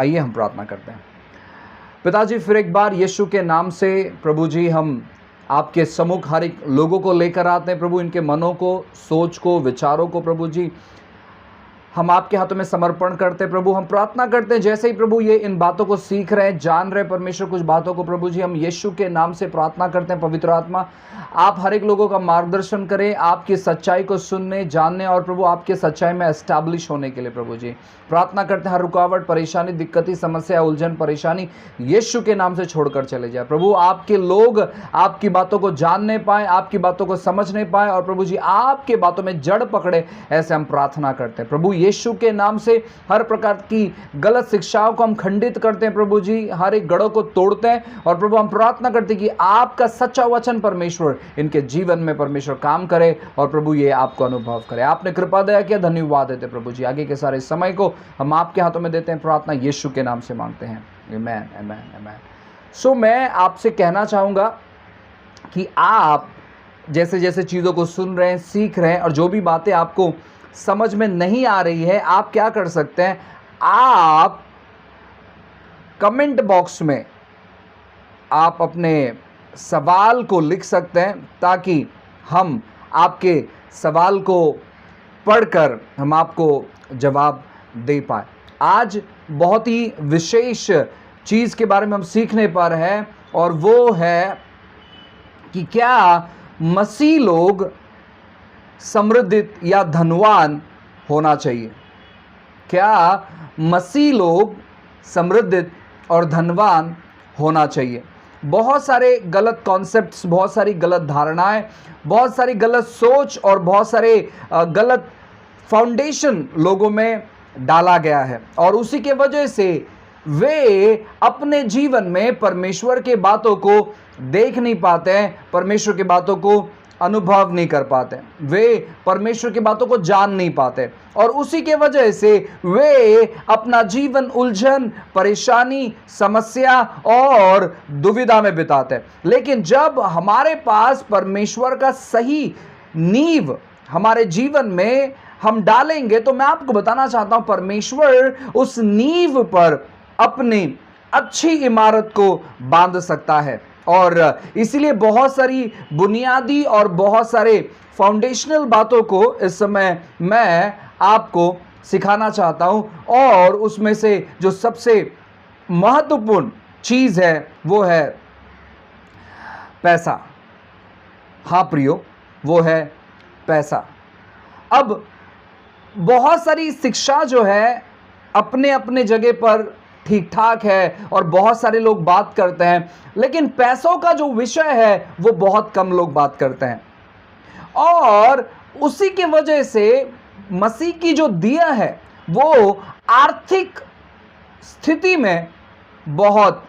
आइए हम प्रार्थना करते हैं। पिताजी, फिर एक बार यीशु के नाम से प्रभु जी हम आपके सम्मुख हर एक लोगों को लेकर आते हैं प्रभु, इनके मनों को, सोच को, विचारों को प्रभु जी हम आपके हाथों में समर्पण करते हैं प्रभु। हम प्रार्थना करते हैं जैसे ही प्रभु ये इन बातों को सीख रहे हैं, जान रहे हैं परमेश्वर कुछ बातों को प्रभु जी, हम यीशु के नाम से प्रार्थना करते हैं पवित्र आत्मा आप हर एक लोगों का मार्गदर्शन करें, आपकी सच्चाई को सुनने, जानने और प्रभु आपके सच्चाई में एस्टैब्लिश होने के लिए प्रभु जी प्रार्थना करते हैं। हर रुकावट, परेशानी, दिक्कती, समस्या, उलझन, परेशानी यीशु के नाम से छोड़कर चले जाए प्रभु। आपके लोग आपकी बातों को जानने पाए, आपकी बातों को समझने पाए और प्रभु जी आपके बातों में जड़ पकड़े, ऐसे हम प्रार्थना करते हैं प्रभु। यीशु के नाम से हर प्रकार की गलत शिक्षाओं को हम खंडित करते हैं प्रभु जी, हर एक गढ़ों को तोड़ते हैं और प्रभु हम प्रार्थना करते हैं कि आपका सच्चा वचन परमेश्वर इनके जीवन में परमेश्वर काम करे और प्रभु ये आपको अनुभव करे। आपने कृपा दया किया, धन्यवाद देते प्रभु जी। आगे के सारे समय को हम आपके हाथों में देते हैं, प्रार्थना यीशु के नाम से मांगते हैं, आमेन आमेन आमेन। सो मैं आपसे कहना चाहूँगा कि आप जैसे जैसे चीज़ों को सुन रहे हैं, सीख रहे हैं और जो भी बातें आपको समझ में नहीं आ रही है, आप क्या कर सकते हैं, आप कमेंट बॉक्स में आप अपने सवाल को लिख सकते हैं ताकि हम आपके सवाल को पढ़कर हम आपको जवाब दे पाए। आज बहुत ही विशेष चीज़ के बारे में हम सीखने पर हैं और वो है कि क्या मसीह लोग समृद्ध या धनवान होना चाहिए। क्या मसीह लोग समृद्ध और धनवान होना चाहिए। बहुत सारे गलत कॉन्सेप्ट्स, बहुत सारी गलत धारणाएं, बहुत सारी गलत सोच और बहुत सारे गलत फाउंडेशन लोगों में डाला गया है और उसी के वजह से वे अपने जीवन में परमेश्वर के बातों को देख नहीं पाते हैं, परमेश्वर की बातों को अनुभव नहीं कर पाते, वे परमेश्वर की बातों को जान नहीं पाते और उसी के वजह से वे अपना जीवन उलझन, परेशानी, समस्या और दुविधा में बिताते हैं। लेकिन जब हमारे पास परमेश्वर का सही नींव हमारे जीवन में हम डालेंगे तो मैं आपको बताना चाहता हूं, परमेश्वर उस नींव पर अपनी अच्छी इमारत को बांध सकता है और इसीलिए बहुत सारी बुनियादी और बहुत सारे फाउंडेशनल बातों को इस समय मैं आपको सिखाना चाहता हूं और उसमें से जो सबसे महत्वपूर्ण चीज़ है वो है पैसा। हाँ प्रियो, वो है पैसा। अब बहुत सारी शिक्षा जो है अपने अपने जगह पर ठीक ठाक है और बहुत सारे लोग बात करते हैं, लेकिन पैसों का जो विषय है वो बहुत कम लोग बात करते हैं और उसी की वजह से मसीह की जो दिया है वो आर्थिक स्थिति में बहुत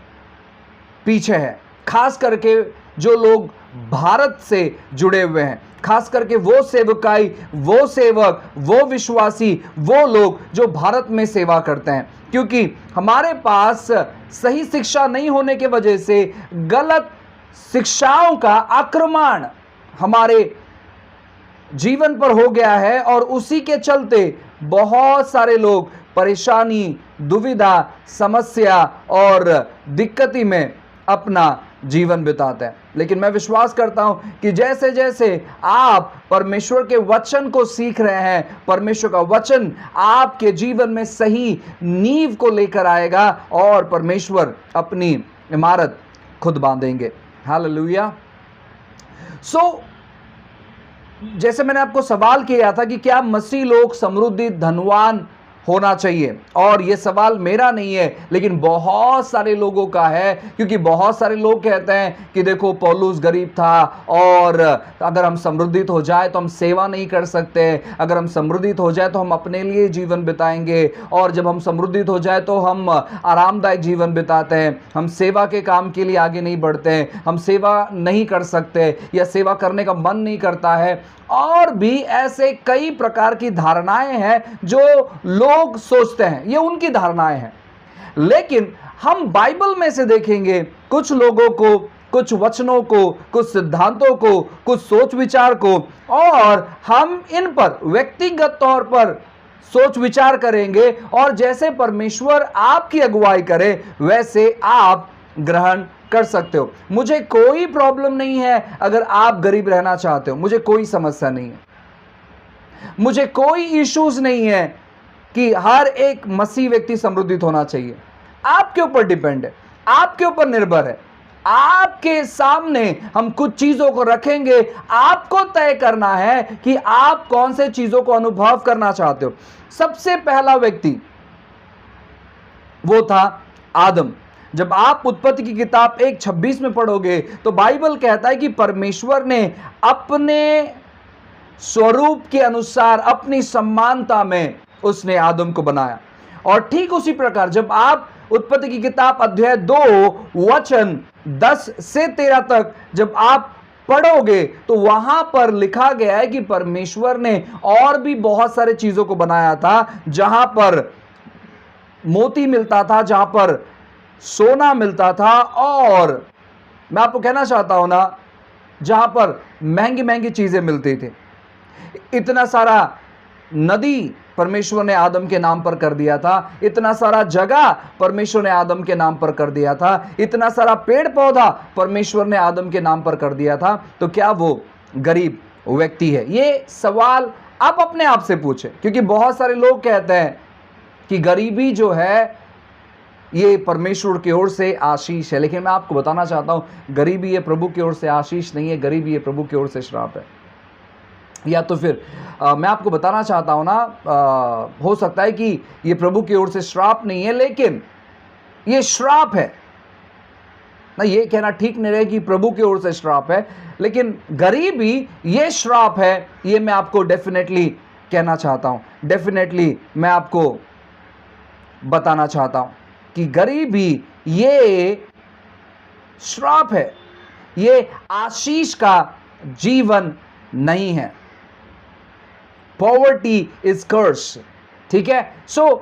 पीछे है। खास करके जो लोग भारत से जुड़े हुए हैं, खास करके वो सेवकाई, वो सेवक, वो विश्वासी, वो लोग जो भारत में सेवा करते हैं, क्योंकि हमारे पास सही शिक्षा नहीं होने के वजह से गलत शिक्षाओं का आक्रमण हमारे जीवन पर हो गया है और उसी के चलते बहुत सारे लोग परेशानी, दुविधा, समस्या और दिक्कती में अपना जीवन बिताते हैं। लेकिन मैं विश्वास करता हूं कि जैसे जैसे आप परमेश्वर के वचन को सीख रहे हैं, परमेश्वर का वचन आपके जीवन में सही नींव को लेकर आएगा और परमेश्वर अपनी इमारत खुद बांधेंगे। हालेलुया। जैसे मैंने आपको सवाल किया था कि क्या मसीह लोग समृद्धि, धनवान होना चाहिए, और ये सवाल मेरा नहीं है लेकिन बहुत सारे लोगों का है, क्योंकि बहुत सारे लोग कहते हैं कि देखो पौलुस गरीब था और अगर हम समृद्धित हो जाए तो हम सेवा नहीं कर सकते, अगर हम समृद्धित हो जाए तो हम अपने लिए जीवन बिताएंगे और जब हम समृद्धित हो जाए तो हम आरामदायक जीवन बिताते हैं, हम सेवा के काम के लिए आगे नहीं बढ़ते हैं, हम सेवा नहीं कर सकते या सेवा करने का मन नहीं करता है। और भी ऐसे कई प्रकार की धारणाएं हैं जो लोग सोचते हैं, ये उनकी धारणाएं हैं। लेकिन हम बाइबल में से देखेंगे कुछ लोगों को, कुछ वचनों को, कुछ सिद्धांतों को, कुछ सोच विचार को, और हम इन पर व्यक्तिगत तौर पर सोच विचार करेंगे और जैसे परमेश्वर आपकी अगुवाई करे वैसे आप ग्रहण कर सकते हो। मुझे कोई प्रॉब्लम नहीं है अगर आप गरीब रहना चाहते हो, मुझे कोई समस्या नहीं है, मुझे कोई इश्यूज नहीं है कि हर एक मसीह व्यक्ति समृद्धित होना चाहिए। आपके ऊपर डिपेंड है, आपके ऊपर निर्भर है। आपके सामने हम कुछ चीजों को रखेंगे, आपको तय करना है कि आप कौन से चीजों को अनुभव करना चाहते हो। सबसे पहला व्यक्ति वो था आदम। जब आप उत्पत्ति की किताब 1:26 में पढ़ोगे तो बाइबल कहता है कि परमेश्वर ने अपने स्वरूप के अनुसार अपनी समानता में उसने आदम को बनाया। और ठीक उसी प्रकार जब आप उत्पत्ति की किताब अध्याय 2 वचन 10 से 13 तक जब आप पढ़ोगे तो वहां पर लिखा गया है कि परमेश्वर ने और भी बहुत सारे चीजों को बनाया था, जहां पर मोती मिलता था, जहां पर सोना मिलता था, और मैं आपको कहना चाहता हूं ना, जहां पर महंगी महंगी चीजें मिलती थी। इतना सारा नदी परमेश्वर ने आदम के नाम पर कर दिया था, इतना सारा जगह परमेश्वर ने आदम के नाम पर कर दिया था, इतना सारा पेड़ पौधा परमेश्वर ने आदम के नाम पर कर दिया था। तो क्या वो गरीब व्यक्ति है? ये सवाल आप अपने आप से पूछें, क्योंकि बहुत सारे लोग कहते हैं कि गरीबी जो है ये परमेश्वर की ओर से आशीष है। लेकिन मैं आपको बताना चाहता हूं, गरीबी ये प्रभु की ओर से आशीष नहीं है, गरीबी ये प्रभु की ओर से श्राप है। या तो फिर मैं आपको बताना चाहता हूं ना, हो सकता है कि ये प्रभु की ओर से श्राप नहीं है, लेकिन ये श्राप है ना। ये कहना ठीक नहीं रहे कि प्रभु की ओर से श्राप है, लेकिन गरीबी ये श्राप है, ये मैं आपको डेफिनेटली कहना चाहता हूं। डेफिनेटली मैं आपको बताना चाहता हूं कि गरीबी ये श्राप है, ये आशीष का जीवन नहीं है। पॉवर्टी इज कर्स, ठीक है। सो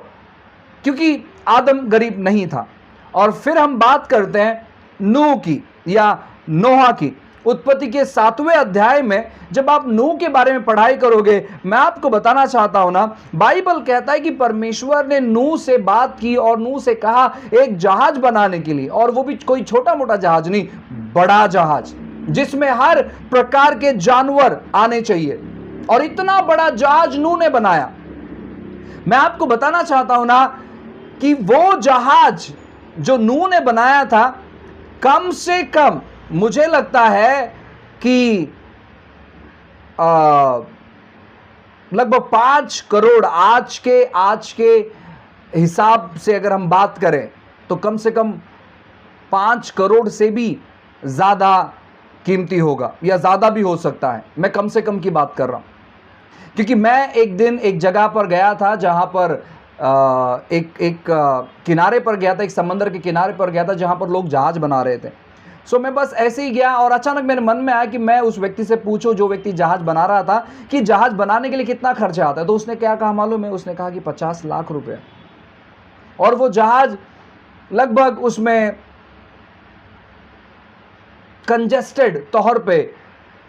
क्योंकि आदम गरीब नहीं था। और फिर हम बात करते हैं नूह की या नोहा की। उत्पत्ति के 7वें अध्याय में जब आप नूह के बारे में पढ़ाई करोगे, मैं आपको बताना चाहता हूं ना, बाइबल कहता है कि परमेश्वर ने नूह से बात की और नूह से कहा एक जहाज बनाने के लिए, और वो भी कोई छोटा मोटा जहाज नहीं, बड़ा जहाज जिसमें हर प्रकार के जानवर आने चाहिए। और इतना बड़ा जहाज नूह ने बनाया। मैं आपको बताना चाहता हूं ना कि वो जहाज जो नूह ने बनाया था, कम से कम मुझे लगता है कि लगभग 5 करोड़, आज के हिसाब से अगर हम बात करें तो कम से कम 5 करोड़ से भी ज्यादा कीमती होगा, या ज्यादा भी हो सकता है। मैं कम से कम की बात कर रहा हूं, क्योंकि मैं एक दिन एक जगह पर गया था जहां पर एक किनारे पर गया था, एक समंदर के किनारे पर गया था जहां पर लोग जहाज बना रहे थे। सो मैं बस ऐसे ही गया और अचानक मेरे मन में आया कि मैं उस व्यक्ति से पूछूं, जो व्यक्ति जहाज बना रहा था, कि जहाज बनाने के लिए कितना खर्चा आता है। तो उसने क्या कहा मालूम है? उसने कहा कि 50 लाख रुपए। और वो जहाज लगभग उसमें कंजेस्टेड तौर पे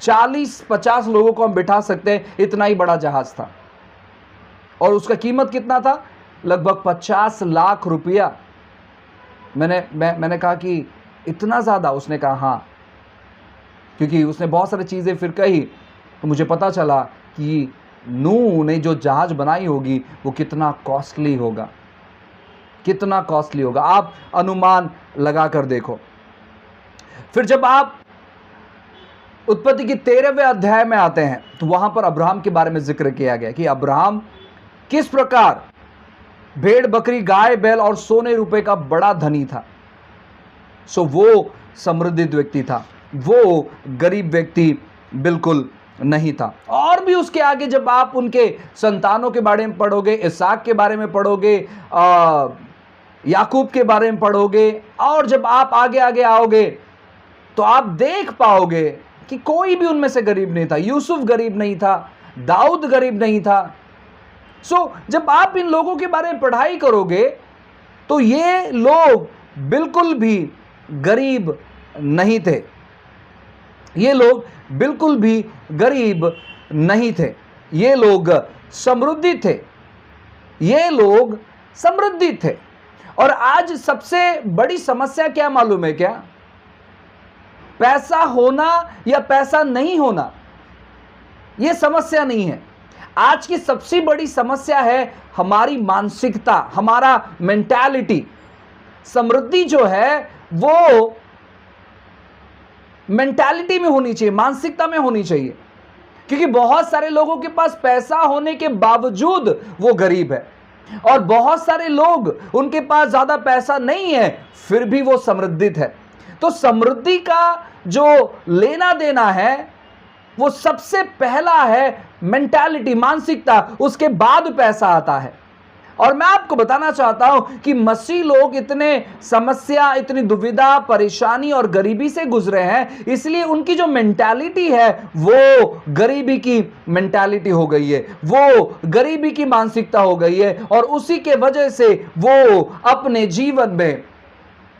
40-50 लोगों को हम बिठा सकते हैं, इतना ही बड़ा जहाज था। और उसका कीमत कितना था? लगभग 50 लाख रुपया। मैंने कहा कि इतना ज़्यादा? उसने कहा हाँ, क्योंकि उसने बहुत सारी चीज़ें फिर कही, तो मुझे पता चला कि नूह ने जो जहाज बनाई होगी वो कितना कॉस्टली होगा, कितना कॉस्टली होगा। आप अनुमान लगा कर देखो। फिर जब आप उत्पत्ति की 13वें अध्याय में आते हैं तो वहां पर अब्राहम के बारे में जिक्र किया गया कि अब्राहम किस प्रकार भेड़ बकरी गाय बैल और सोने रुपए का बड़ा धनी था। सो वो समृद्धित व्यक्ति था, वो गरीब व्यक्ति बिल्कुल नहीं था। और भी उसके आगे जब आप उनके संतानों के बारे में पढ़ोगे, इसहाक के बारे में पढ़ोगे, याकूब के बारे में पढ़ोगे, और जब आप आगे आगे आओगे तो आप देख पाओगे कि कोई भी उनमें से गरीब नहीं था। यूसुफ गरीब नहीं था, दाऊद गरीब नहीं था। सो जब आप इन लोगों के बारे में पढ़ाई करोगे तो ये लोग बिल्कुल भी गरीब नहीं थे, ये लोग बिल्कुल भी गरीब नहीं थे, ये लोग समृद्धि थे। ये लोग समृद्धि थे। और आज सबसे बड़ी समस्या क्या मालूम है क्या? पैसा होना या पैसा नहीं होना, यह समस्या नहीं है। आज की सबसे बड़ी समस्या है हमारी मानसिकता, हमारा मेंटालिटी। समृद्धि जो है वो मेंटालिटी में होनी चाहिए, मानसिकता में होनी चाहिए। क्योंकि बहुत सारे लोगों के पास पैसा होने के बावजूद वो गरीब है, और बहुत सारे लोग उनके पास ज्यादा पैसा नहीं है फिर भी वो समृद्धित है। तो समृद्धि का जो लेना देना है वो सबसे पहला है मेंटालिटी, मानसिकता, उसके बाद पैसा आता है। और मैं आपको बताना चाहता हूं कि मसीह लोग इतने समस्या, इतनी दुविधा, परेशानी और गरीबी से गुजरे हैं, इसलिए उनकी जो मेंटालिटी है वो गरीबी की मेंटालिटी हो गई है, वो गरीबी की मानसिकता हो गई है। और उसी के वजह से वो अपने जीवन में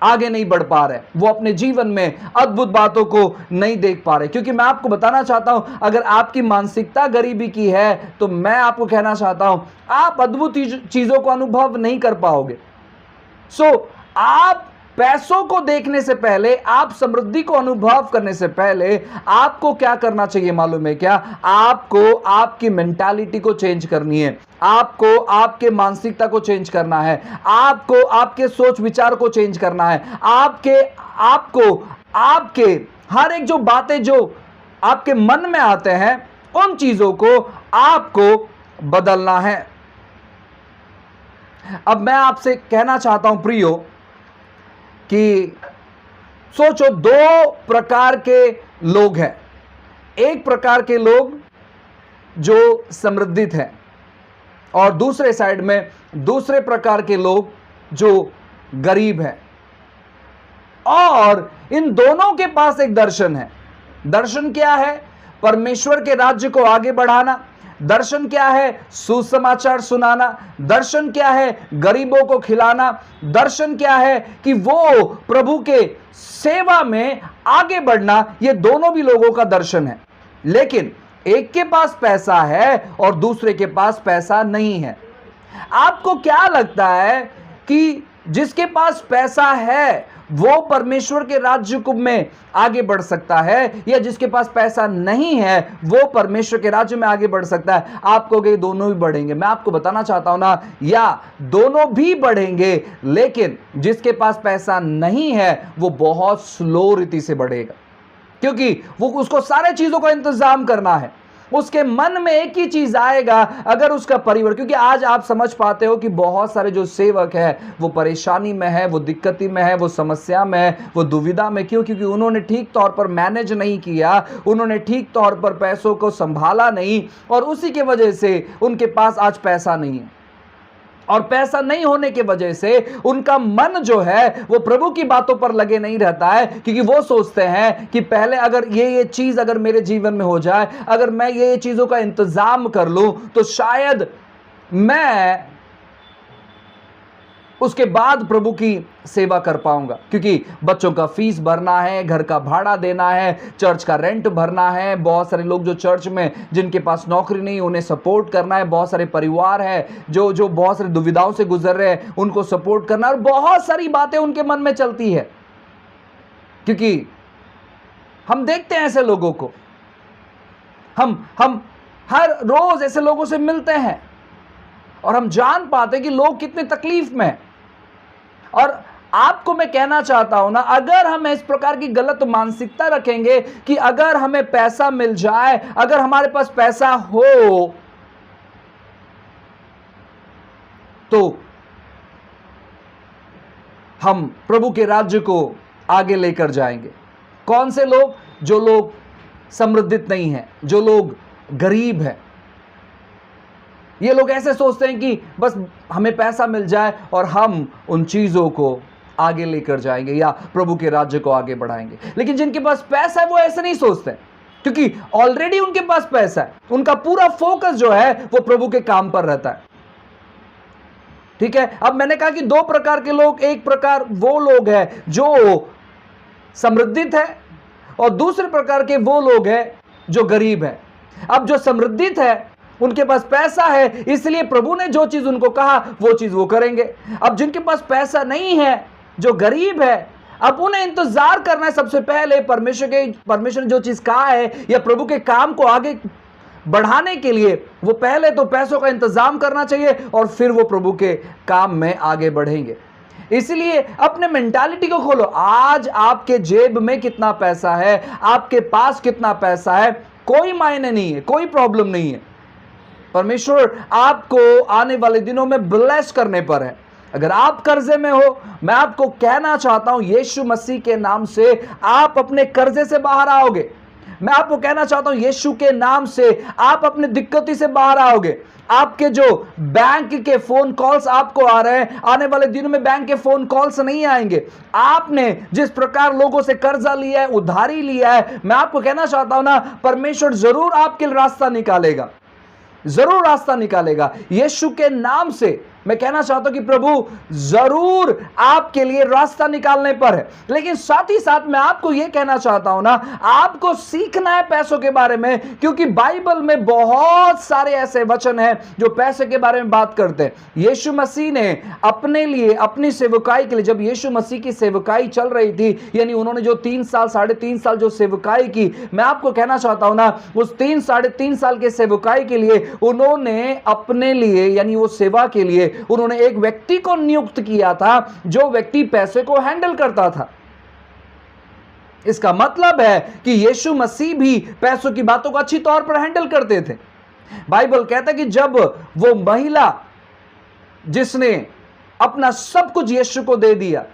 आगे नहीं बढ़ पा रहे, वो अपने जीवन में अद्भुत बातों को नहीं देख पा रहे। क्योंकि मैं आपको बताना चाहता हूं, अगर आपकी मानसिकता गरीबी की है तो मैं आपको कहना चाहता हूं आप अद्भुत चीजों को अनुभव नहीं कर पाओगे। आप पैसों को देखने से पहले, आप समृद्धि को अनुभव करने से पहले आपको क्या करना चाहिए मालूम है क्या? आपको आपकी मेंटालिटी को चेंज करनी है, आपको आपके मानसिकता को चेंज करना है, आपको आपके सोच विचार को चेंज करना है, आपके हर एक जो बातें जो आपके मन में आते हैं उन चीजों को आपको बदलना है। अब मैं आपसे कहना चाहता हूं प्रियो कि सोचो, दो प्रकार के लोग हैं। एक प्रकार के लोग जो समृद्धित हैं और दूसरे साइड में दूसरे प्रकार के लोग जो गरीब हैं। और इन दोनों के पास एक दर्शन है। दर्शन क्या है? परमेश्वर के राज्य को आगे बढ़ाना। दर्शन क्या है? सुसमाचार सुनाना। दर्शन क्या है? गरीबों को खिलाना। दर्शन क्या है? कि वो प्रभु के सेवा में आगे बढ़ना। ये दोनों भी लोगों का दर्शन है। लेकिन एक के पास पैसा है और दूसरे के पास पैसा नहीं है। आपको क्या लगता है कि जिसके पास पैसा है वो परमेश्वर के राज्य में आगे बढ़ सकता है, या जिसके पास पैसा नहीं है वो परमेश्वर के राज्य में आगे बढ़ सकता है? आप कहोगे दोनों भी बढ़ेंगे। मैं आपको बताना चाहता हूं ना, या दोनों भी बढ़ेंगे, लेकिन जिसके पास पैसा नहीं है वो बहुत स्लो रीति से बढ़ेगा, क्योंकि वो उसको सारे चीजों का इंतजाम करना है। उसके मन में एक ही चीज आएगा, अगर उसका परिवार, क्योंकि आज आप समझ पाते हो कि बहुत सारे जो सेवक है वो परेशानी में है, वो दिक्कती में है, वो समस्या में है, वो दुविधा में। क्यों? क्योंकि उन्होंने ठीक तौर पर मैनेज नहीं किया, उन्होंने ठीक तौर पर पैसों को संभाला नहीं, और उसी के वजह से उनके पास आज पैसा नहीं है। और पैसा नहीं होने की वजह से उनका मन जो है वो प्रभु की बातों पर लगे नहीं रहता है, क्योंकि वो सोचते हैं कि पहले अगर ये चीज अगर मेरे जीवन में हो जाए, अगर मैं ये चीजों का इंतजाम कर लूं तो शायद मैं उसके बाद प्रभु की सेवा कर पाऊंगा। क्योंकि बच्चों का फीस भरना है, घर का भाड़ा देना है, चर्च का रेंट भरना है, बहुत सारे लोग जो चर्च में जिनके पास नौकरी नहीं उन्हें सपोर्ट करना है, बहुत सारे परिवार है जो बहुत सारी दुविधाओं से गुजर रहे हैं उनको सपोर्ट करना, और बहुत सारी बातें उनके मन में चलती है। क्योंकि हम देखते हैं ऐसे लोगों को, हम हर रोज ऐसे लोगों से मिलते हैं और हम जान पाते हैं कि लोग कितने तकलीफ में हैं। और आपको मैं कहना चाहता हूं ना, अगर हम इस प्रकार की गलत मानसिकता रखेंगे कि अगर हमें पैसा मिल जाए, अगर हमारे पास पैसा हो तो हम प्रभु के राज्य को आगे लेकर जाएंगे। कौन से लोग? जो लोग समृद्धित नहीं हैं, जो लोग गरीब हैं। ये लोग ऐसे सोचते हैं कि बस हमें पैसा मिल जाए और हम उन चीजों को आगे लेकर जाएंगे या प्रभु के राज्य को आगे बढ़ाएंगे। लेकिन जिनके पास पैसा है वो ऐसे नहीं सोचते, क्योंकि ऑलरेडी उनके पास पैसा है। उनका पूरा फोकस जो है वो प्रभु के काम पर रहता है। ठीक है, अब मैंने कहा कि दो प्रकार के लोग, एक प्रकार वो लोग हैं जो समृद्धित है और दूसरे प्रकार के वो लोग हैं जो गरीब है। अब जो समृद्धित है उनके पास पैसा है, इसलिए प्रभु ने जो चीज उनको कहा वो चीज वो करेंगे। अब जिनके पास पैसा नहीं है, जो गरीब है, अब उन्हें इंतजार करना है सबसे पहले परमेश्वर ने जो चीज कहा है या प्रभु के काम को आगे बढ़ाने के लिए, वो पहले तो पैसों का इंतजाम करना चाहिए और फिर वो प्रभु के काम में आगे बढ़ेंगे। इसलिए अपने मेंटालिटी को खोलो। आज आपके जेब में कितना पैसा है, आपके पास कितना पैसा है, कोई मायने नहीं है, कोई प्रॉब्लम नहीं है। परमेश्वर आपको आने वाले दिनों में ब्लेस करने पर है। अगर आप कर्जे में हो, मैं आपको कहना चाहता हूं यीशु मसीह के नाम से आप अपने कर्जे से बाहर आओगे। मैं आपको कहना चाहता हूं यीशु के नाम से आप अपने दिक्कती से बाहर आओगे। आपके जो बैंक के फोन कॉल्स आपको आ रहे हैं, आने वाले दिनों में बैंक के फोन कॉल्स नहीं आएंगे। आपने जिस प्रकार लोगों से कर्जा लिया है, उधारी लिया है, मैं आपको कहना चाहता हूं ना, परमेश्वर जरूर आपके लिए रास्ता निकालेगा, जरूर रास्ता निकालेगा। यीशु के नाम से मैं कहना चाहता हूं कि प्रभु जरूर आपके लिए रास्ता निकालने पर है। लेकिन साथ ही साथ मैं आपको यह कहना चाहता हूं ना, आपको सीखना है पैसों के बारे में, क्योंकि बाइबल में बहुत सारे ऐसे वचन हैं जो पैसे के बारे में बात करते हैं। यीशु मसीह ने अपने लिए, अपनी सेवकाई के लिए, जब यीशु मसीह की सेवकाई चल रही थी, यानी उन्होंने जो 3 साल 3.5 साल जो सेवकाई की, मैं आपको कहना चाहता हूं ना, उस 3-3.5 साल के सेवकाई के लिए उन्होंने अपने लिए, यानी वो सेवा के लिए उन्होंने एक व्यक्ति को नियुक्त किया था, जो व्यक्ति पैसे को हैंडल करता था। इसका मतलब है कि यीशु मसीह भी पैसों की बातों को अच्छी तौर पर हैंडल करते थे। बाइबल कहता है कि जब वो महिला जिसने अपना सब कुछ यीशु को दे दिया,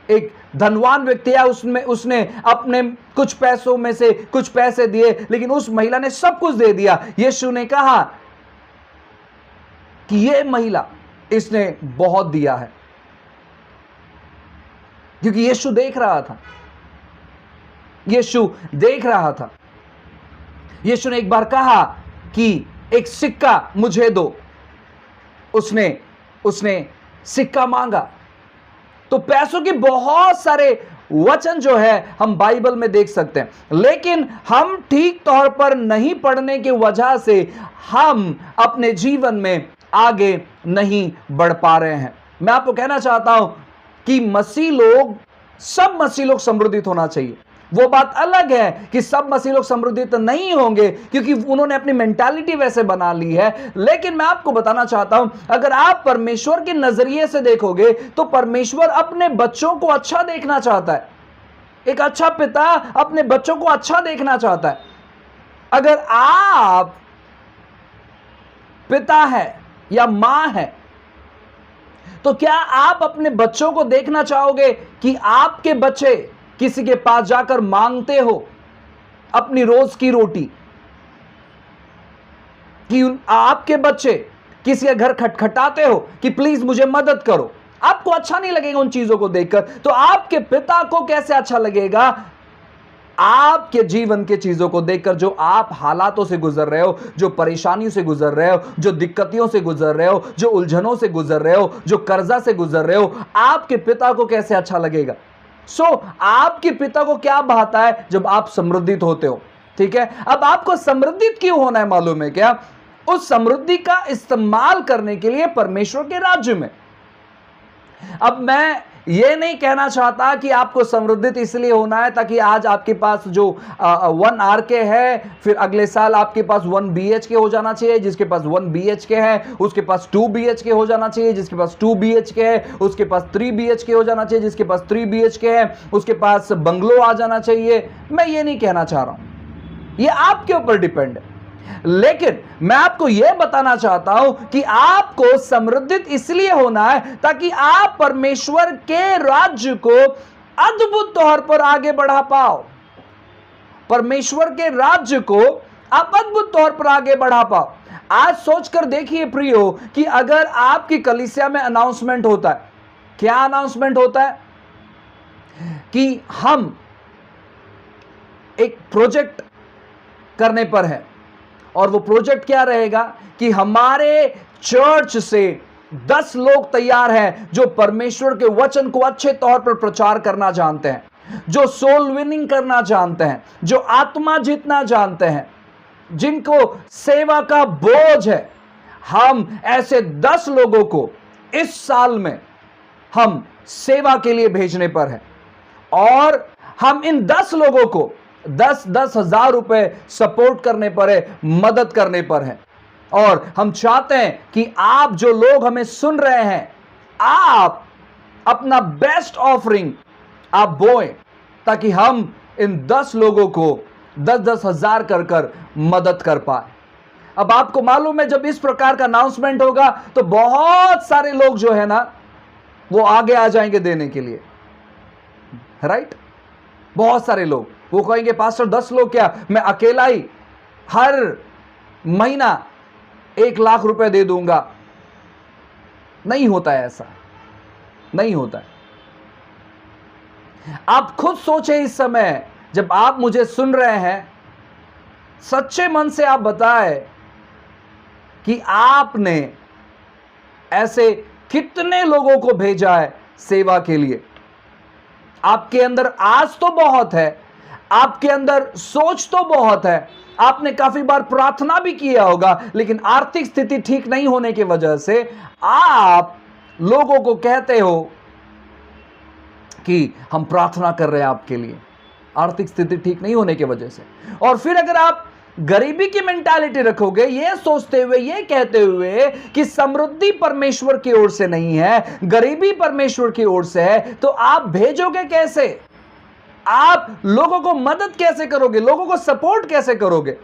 एक धनवान व्यक्ति है, उसने अपने कुछ पैसों में से कुछ पैसे दिए, लेकिन उस महिला ने सब कुछ दे दिया। यीशु ने कहा कि ये महिला, इसने बहुत दिया है, क्योंकि यीशु देख रहा था, यीशु देख रहा था। यीशु ने एक बार कहा कि एक सिक्का मुझे दो, उसने सिक्का मांगा। तो पैसों के बहुत सारे वचन जो है हम बाइबल में देख सकते हैं, लेकिन हम ठीक तौर पर नहीं पढ़ने की वजह से हम अपने जीवन में आगे नहीं बढ़ पा रहे हैं। मैं आपको कहना चाहता हूं कि सब मसीह लोग समृद्धित होना चाहिए। वो बात अलग है कि सब मसीह लोग समृद्धित नहीं होंगे, क्योंकि उन्होंने अपनी मेंटालिटी वैसे बना ली है। लेकिन मैं आपको बताना चाहता हूं, अगर आप परमेश्वर के नजरिए से देखोगे तो परमेश्वर अपने बच्चों को अच्छा देखना चाहता है। एक अच्छा पिता अपने बच्चों को अच्छा देखना चाहता है। अगर आप पिता है या मां है, तो क्या आप अपने बच्चों को देखना चाहोगे कि आपके बच्चे किसी के पास जाकर मांगते हो अपनी रोज की रोटी, कि आपके बच्चे किसी के घर खटखटाते हो कि प्लीज मुझे मदद करो? आपको अच्छा नहीं लगेगा उन चीजों को देखकर। तो आपके पिता को कैसे अच्छा लगेगा आपके जीवन के चीजों को देखकर, जो आप हालातों से गुजर रहे हो, जो परेशानियों से गुजर रहे हो, जो दिक्कतियों से गुजर रहे हो, जो उलझनों से गुजर रहे हो, जो कर्जा से गुजर रहे हो, आपके पिता को कैसे अच्छा लगेगा? आपके पिता को क्या भाता है जब आप समृद्धित होते हो? ठीक है, अब आपको समृद्धित क्यों होना है मालूम है क्या? उस समृद्धि का इस्तेमाल करने के लिए परमेश्वर के राज्य में। अब मैं ये नहीं कहना चाहता कि आपको समृद्धित इसलिए होना है ताकि आज आपके पास जो 1 RK है, फिर अगले साल आपके पास 1 BHK हो जाना चाहिए, जिसके पास 1 BHK है उसके पास 2 BHK हो जाना चाहिए, जिसके पास 2 BHK है उसके पास 3 BHK हो जाना चाहिए, जिसके पास 3 BHK है उसके पास बंगलो आ जाना चाहिए। मैं ये नहीं कहना चाह रहा हूं, ये आपके ऊपर डिपेंड है। लेकिन मैं आपको यह बताना चाहता हूं कि आपको समृद्धित इसलिए होना है ताकि आप परमेश्वर के राज्य को अद्भुत तौर पर आगे बढ़ा पाओ। परमेश्वर के राज्य को आप अद्भुत तौर पर आगे बढ़ा पाओ। आज सोचकर देखिए प्रियो कि अगर आपकी कलीसिया में अनाउंसमेंट होता है, क्या अनाउंसमेंट होता है? कि हम एक प्रोजेक्ट करने पर है, और वो प्रोजेक्ट क्या रहेगा कि हमारे चर्च से 10 लोग तैयार हैं जो परमेश्वर के वचन को अच्छे तौर पर प्रचार करना जानते हैं, जो सोल विनिंग करना जानते हैं, जो आत्मा जीतना जानते हैं। जिनको सेवा का बोझ है, हम ऐसे 10 लोगों को इस साल में हम सेवा के लिए भेजने पर है। और हम इन 10 लोगों को 10-10 हजार रुपए सपोर्ट करने पर है, मदद करने पर है। और हम चाहते हैं कि आप जो लोग हमें सुन रहे हैं, आप अपना बेस्ट ऑफरिंग आप बोएं, ताकि हम इन 10 लोगों को 10-10 हजार कर मदद कर पाए। अब आपको मालूम है, जब इस प्रकार का अनाउंसमेंट होगा तो बहुत सारे लोग जो है ना, वो आगे आ जाएंगे देने के लिए, राइट। बहुत सारे लोग वो कहेंगे, पास्टर 10 लोग क्या, मैं अकेला ही हर महीना 1 लाख रुपए दे दूंगा। नहीं होता है, ऐसा नहीं होता है। आप खुद सोचें, इस समय जब आप मुझे सुन रहे हैं, सच्चे मन से आप बताएं कि आपने ऐसे कितने लोगों को भेजा है सेवा के लिए। आपके अंदर आस तो बहुत है, आपके अंदर सोच तो बहुत है, आपने काफी बार प्रार्थना भी किया होगा, लेकिन आर्थिक स्थिति ठीक नहीं होने की वजह से आप लोगों को कहते हो कि हम प्रार्थना कर रहे हैं आपके लिए, आर्थिक स्थिति ठीक नहीं होने की वजह से। और फिर अगर आप गरीबी की मेंटालिटी रखोगे, ये सोचते हुए, ये कहते हुए कि समृद्धि परमेश्वर की ओर से नहीं है, गरीबी परमेश्वर की ओर से है, तो आप भेजोगे कैसे? आप लोगों को मदद कैसे करोगे? लोगों को सपोर्ट कैसे करोगे?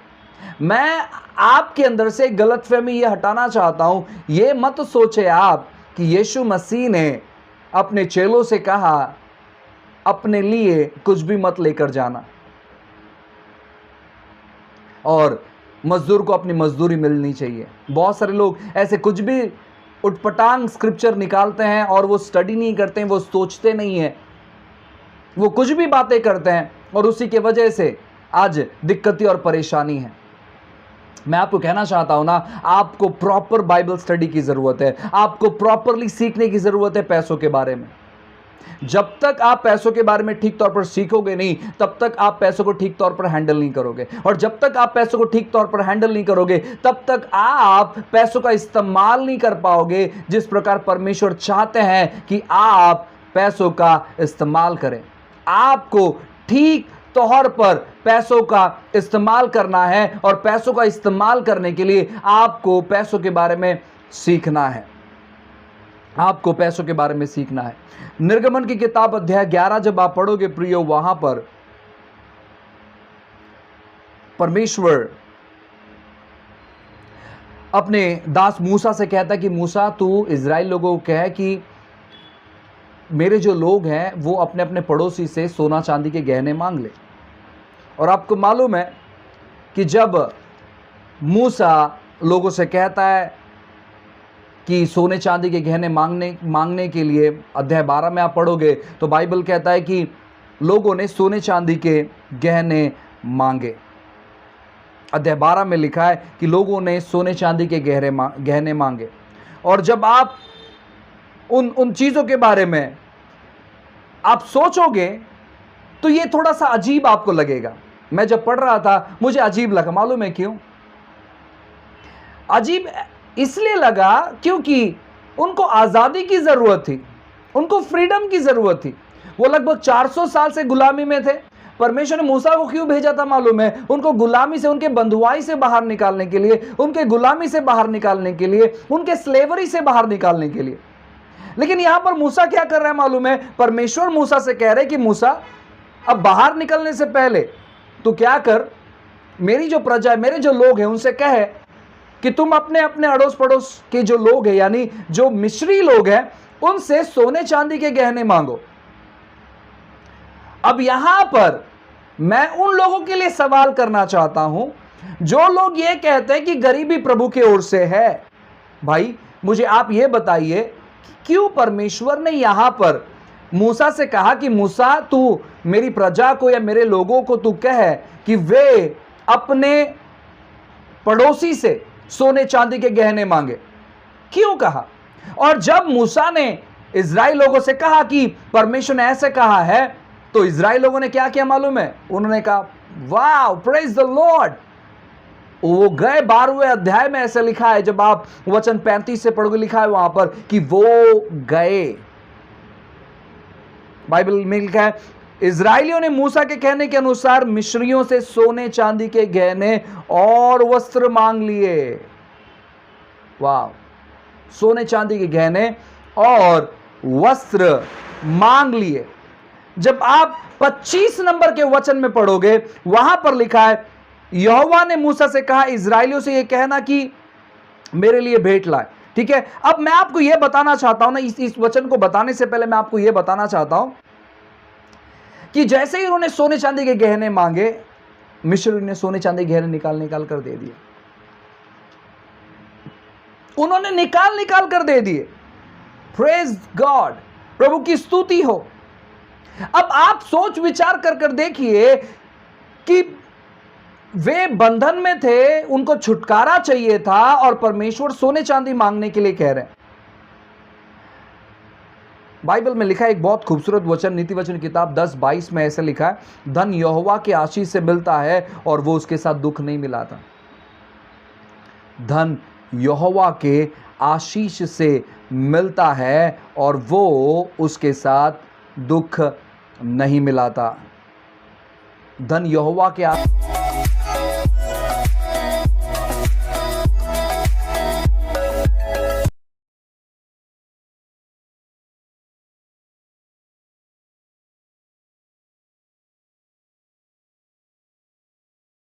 मैं आपके अंदर से गलतफहमी ये हटाना चाहता हूं। ये मत सोचे आप कि यीशु मसीह ने अपने चेलों से कहा, अपने लिए कुछ भी मत लेकर जाना, और मजदूर को अपनी मजदूरी मिलनी चाहिए। बहुत सारे लोग ऐसे कुछ भी उटपटांग स्क्रिप्चर निकालते हैं और वो स्टडी नहीं करते हैं, वो सोचते नहीं हैं, वो कुछ भी बातें करते हैं, और उसी के वजह से आज दिक्कतें और परेशानी है। मैं आपको कहना चाहता हूं ना, आपको प्रॉपर बाइबल स्टडी की जरूरत है, आपको प्रॉपरली सीखने की जरूरत है पैसों के बारे में। जब तक आप पैसों के बारे में ठीक तौर पर सीखोगे नहीं, तब तक आप पैसों को ठीक तौर पर हैंडल नहीं करोगे, और जब तक आप पैसों को ठीक तौर पर हैंडल नहीं करोगे, तब तक आप पैसों का इस्तेमाल नहीं कर पाओगे जिस प्रकार परमेश्वर चाहते हैं कि आप पैसों का इस्तेमाल करें। आपको ठीक तौर पर पैसों का इस्तेमाल करना है, और पैसों का इस्तेमाल करने के लिए आपको पैसों के बारे में सीखना है, आपको पैसों के बारे में सीखना है। निर्गमन की किताब अध्याय 11 जब आप पढ़ोगे प्रियो, वहां पर परमेश्वर अपने दास मूसा से कहता है कि मूसा, तू इजराइल लोगों को कह कि मेरे जो लोग हैं वो अपने अपने पड़ोसी से सोना चांदी के गहने मांग ले। और आपको मालूम है कि जब मूसा लोगों से कहता है कि सोने चांदी के गहने मांगने के लिए, अध्याय 12 में आप पढ़ोगे तो बाइबल कहता है कि लोगों ने सोने चांदी के गहने मांगे। अध्याय 12 में लिखा है कि लोगों ने सोने चांदी के गहने मांगे। और जब आप उन चीज़ों के बारे में आप सोचोगे तो ये थोड़ा सा अजीब आपको लगेगा। मैं जब पढ़ रहा था मुझे अजीब लगा, मालूम है क्यों? अजीब इसलिए लगा क्योंकि उनको आज़ादी की ज़रूरत थी, उनको फ्रीडम की ज़रूरत थी। वो लगभग 400 साल से गुलामी में थे। परमेश्वर ने मूसा को क्यों भेजा था मालूम है? उनको गुलामी से, उनके बंधुआई से बाहर निकालने के लिए, उनके गुलामी से बाहर निकालने के लिए, उनके स्लेवरी से बाहर निकालने के लिए। लेकिन यहां पर मूसा क्या कर रहा है मालूम है? परमेश्वर मूसा से कह रहे कि मूसा, अब बाहर निकलने से पहले तू क्या कर, मेरी जो प्रजा है, मेरे जो लोग हैं, उनसे कहे कि तुम अपने अपने अड़ोस पड़ोस के जो लोग हैं, यानी जो मिस्री लोग हैं, उनसे सोने चांदी के गहने मांगो। अब यहां पर मैं उन लोगों के लिए सवाल करना चाहता हूं जो लोग ये कहते हैं कि गरीबी प्रभु की ओर से है। भाई मुझे आप ये बताइए, क्यों परमेश्वर ने यहां पर मूसा से कहा कि मूसा, तू मेरी प्रजा को या मेरे लोगों को तू कहे कि वे अपने पड़ोसी से सोने चांदी के गहने मांगे? क्यों कहा? और जब मूसा ने इजराइल लोगों से कहा कि परमेश्वर ने ऐसे कहा है, तो इजराइल लोगों ने क्या किया मालूम है? उन्होंने कहा, वाह, प्रेज द लॉर्ड, वो गए 12वें अध्याय में ऐसे लिखा है, जब आप वचन 35 से पढ़ोगे, लिखा है वहां पर कि वो गए। बाइबल में लिखा है, इजराइलियों ने मूसा के कहने के अनुसार मिस्रियों से सोने चांदी के गहने और वस्त्र मांग लिए। वाह, सोने चांदी के गहने और वस्त्र मांग लिए। जब आप 25 नंबर के वचन में पढ़ोगे, वहां पर लिखा है, यहोवा ने मूसा से कहा, इजराइलियों से यह कहना कि मेरे लिए भेंट लाए। ठीक है, अब मैं आपको यह बताना चाहता हूं ना, इस वचन को बताने से पहले मैं आपको यह बताना चाहता हूं कि जैसे ही उन्होंने सोने चांदी के गहने मांगे, मिस्र ने सोने चांदी के गहने निकाल कर दे दिए। उन्होंने निकाल कर दे दिए। प्रेज गॉड, प्रभु की स्तुति हो। अब आप सोच विचार कर देखिए कि वे बंधन में थे, उनको छुटकारा चाहिए था, और परमेश्वर सोने चांदी मांगने के लिए कह रहे हैं। बाइबल में लिखा है एक बहुत खूबसूरत वचन, नीति वचन किताब 10:22 में ऐसे लिखा है, धन यहोवा के आशीष से मिलता है और वो उसके साथ दुख नहीं मिलाता। धन यहोवा के आशीष से मिलता है और वो उसके साथ दुख नहीं मिलाता। धन यहोवा के